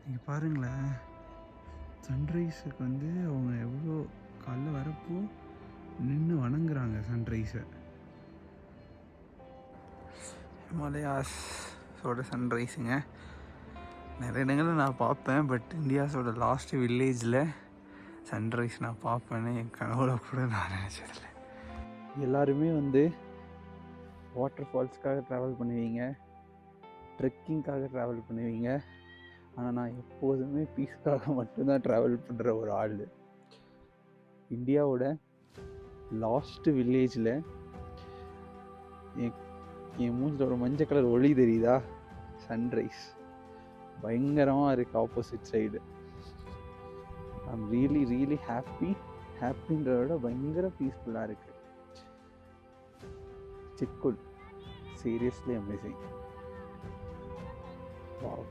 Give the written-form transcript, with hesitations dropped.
நீங்கள் பாருங்களேன், சன்ரைஸுக்கு வந்து அவங்க எவ்வளோ காலைல வரப்போ நின்று வணங்குறாங்க சன்ரைஸை. ஹிமாலயாஸோட சன்ரைஸுங்க நிறைய இடங்களில் நான் பார்ப்பேன். பட் இந்தியாஸோட லாஸ்ட் வில்லேஜில் சன்ரைஸ் நான் பார்ப்பேன்னு என் கனவுல கூட நான் நினச்சதில்லை. எல்லாருமே வந்து வாட்டர் ஃபால்ஸ்க்காக ட்ராவல் பண்ணுவீங்க, ட்ரெக்கிங்காக ட்ராவல் பண்ணுவீங்க. ஆனால் நான் எப்போதுமே பீஸ்க்காக மட்டும்தான் ட்ராவல் பண்ணுற ஒரு ஆள். இந்தியாவோட லாஸ்ட் வில்லேஜில் என் மூஞ்சில் ஒரு மஞ்சள் கலர் ஒளி தெரியுதா? சன்ரைஸ் பயங்கரமாக இருக்குது opposite side. I'm really really ஹாப்பின்றத விட பயங்கர பீஸ்ஃபுல்லாக இருக்குது. Chitkul seriously amazing. வாவ்.